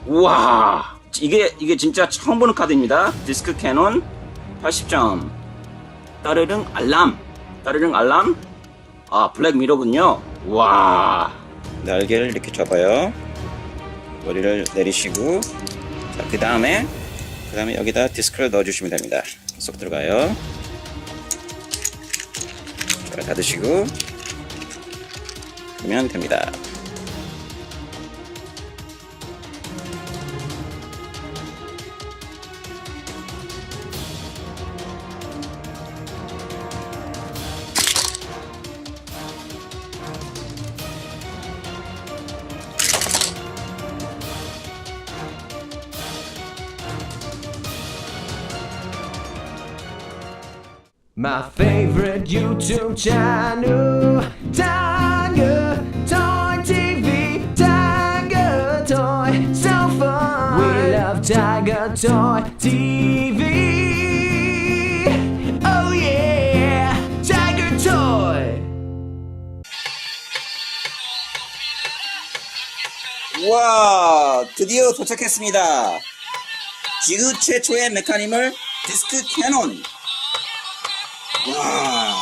우와, 이게 진짜 처음 보는 카드입니다. 디스크캐논 80점. 따르릉 알람. 아, 블랙미러군요. 우와. 날개를 이렇게 접어요. 머리를 내리시고, 자, 그 다음에 여기다 디스크를 넣어주시면 됩니다. 쏙 들어가요. 자, 닫으시고, 그러면 됩니다. My favorite YouTube channel, Tiger Toy TV, Tiger Toy, so fun. We love Tiger Toy TV. Oh yeah, Tiger Toy. 우와, 드디어 도착했습니다. 지구 최초의 메카님을 디스크캐논. 와,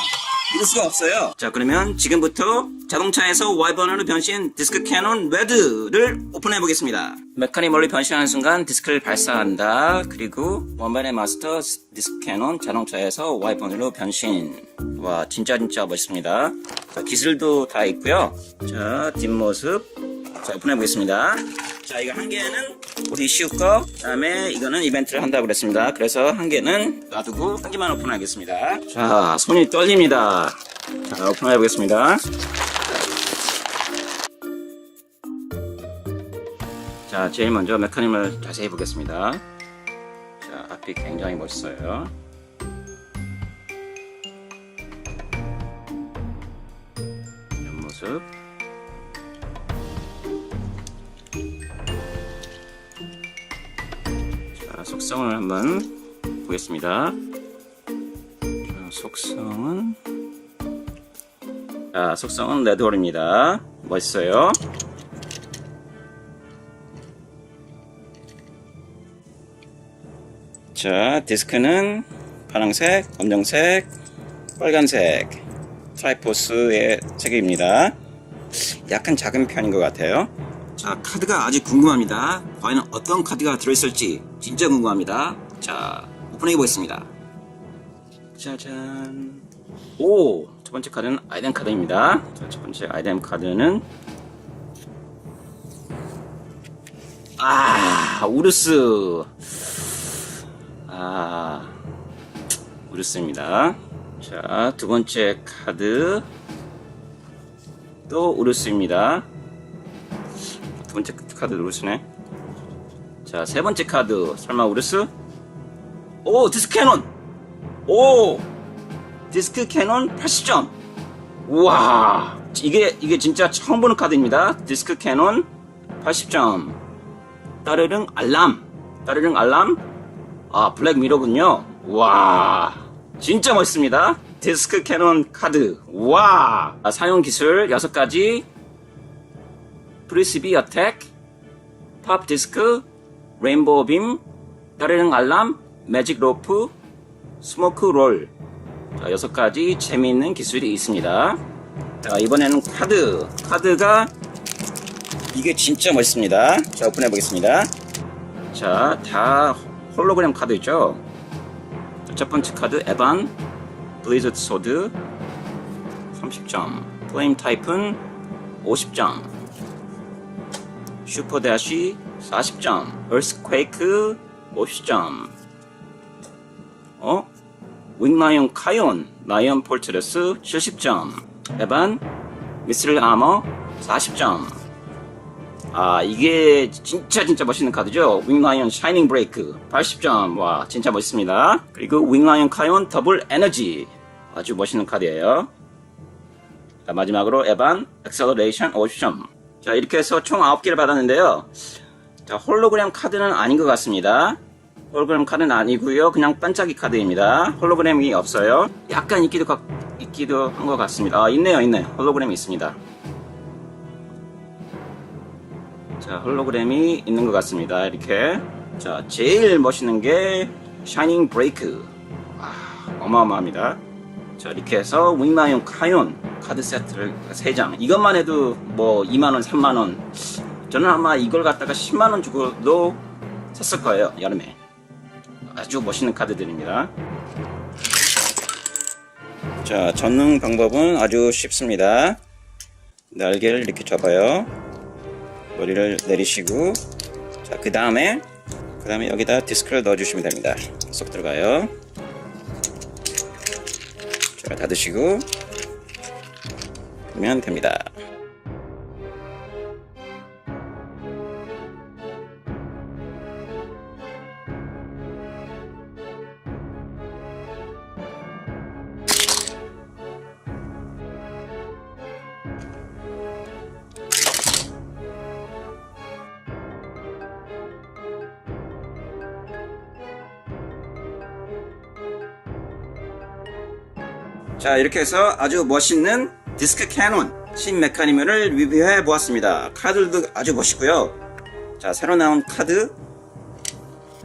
믿을 수가 없어요. 자, 그러면 지금부터 자동차에서 와이번으로 변신 디스크캐논 레드를 오픈해 보겠습니다. 메카니멀로 변신하는 순간 디스크를 발사한다. 그리고 원반의 마스터 디스크캐논 자동차에서 와이번으로 변신. 와, 진짜 멋있습니다. 자, 기술도 다 있고요. 자, 뒷모습. 자, 오픈해 보겠습니다. 자, 이거 한 개는 우리 쉬울 거, 그 다음에 이거는 이벤트를 한다고 그랬습니다. 그래서 한 개는 놔두고 한 개만 오픈하겠습니다. 자, 손이 떨립니다. 자, 오픈해 보겠습니다. 자, 제일 먼저 메커니즘을 자세히 보겠습니다. 자, 앞이 굉장히 멋있어요. 옆모습. 자, 속성을 한번 보겠습니다. 속성은 레드홀입니다. 멋있어요. 자, 디스크는 파란색, 검정색, 빨간색, 트라이포스의 3개입니다. 약간 작은 편인 것 같아요. 자, 카드가 아주 궁금합니다. 과연 어떤 카드가 들어있을지 진짜 궁금합니다. 자, 오픈해 보겠습니다. 짜잔. 오, 첫 번째 카드는 아이템 카드입니다. 자, 첫 번째 아이템 카드는 우르스. 우르스입니다. 자, 두 번째 카드 또 우르스입니다. 두 번째 카드 우르스네. 자, 세 번째 카드 설마 우르스? 오, 디스크캐논. 오, 디스크캐논 80점. 우와, 이게 진짜 처음 보는 카드입니다. 디스크캐논 80점. 따르릉 알람. 아, 블랙미러군요. 와, 진짜 멋있습니다. 디스크캐논 카드. 와, 사용 기술 6가지. 프리스비 어택, 팝 디스크, 레인보우 빔, 따르릉 알람, 매직 로프, 스모크 롤. 자, 6가지 재미있는 기술이 있습니다. 자, 이번에는 카드가 이게 진짜 멋있습니다. 자, 오픈해 보겠습니다. 자, 다 홀로그램 카드 있죠. 첫 번째 카드 에반 블리저드 소드 30점, 플레임 타입은 50점, 슈퍼 대시 40점, 얼스퀘이크 50점, 윙라이언 카이온 라이언 폴트러스 70점, 에반 미스릴 아머 40점. 아, 이게 진짜 멋있는 카드죠. 윙라이언 샤이닝 브레이크 80점. 와, 진짜 멋있습니다. 그리고 윙라이언 카이온 더블 에너지, 아주 멋있는 카드예요. 자, 마지막으로 에반 엑셀러레이션 50점. 자, 이렇게 해서 총 9개를 받았는데요. 자, 홀로그램 카드는 아닌 것 같습니다. 홀로그램 카드는 아니고요, 그냥 반짝이 카드입니다. 홀로그램이 없어요. 약간 있기도 한 것 같습니다. 아, 있네요. 홀로그램이 있습니다. 자, 자, 홀로그램이 있는 것 같습니다. 이렇게. 자, 제일 멋있는 게 샤이닝 브레이크. 어마어마합니다. 자, 이렇게 해서 윙마용 카용 카드 세트를 3장. 이것만 해도 뭐 2만원, 3만원. 저는 아마 이걸 갖다가 10만원 주고도 샀을 거예요, 여름에. 아주 멋있는 카드들입니다. 자, 젓는 방법은 아주 쉽습니다. 날개를 이렇게 접어요. 머리를 내리시고, 자, 그 다음에 여기다 디스크를 넣어주시면 됩니다. 쏙 들어가요. 자, 닫으시고 그러면 됩니다. 자, 이렇게 해서 아주 멋있는 디스크캐논 신메카니즘을 리뷰해 보았습니다. 카드도 아주 멋있고요. 자, 새로 나온 카드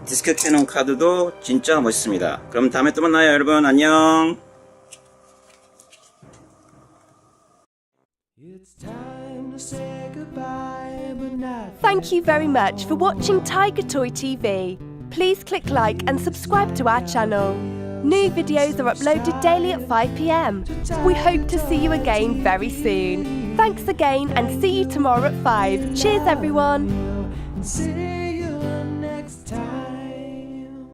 디스크캐논 카드도 진짜 멋있습니다. 그럼 다음에 또 만나요, 여러분. 안녕. Thank you very much for watching Tiger Toy TV. Please click like and subscribe to our channel. New videos are uploaded daily at 5 p.m. We hope to see you again very soon. Thanks again and see you tomorrow at 5. Cheers everyone!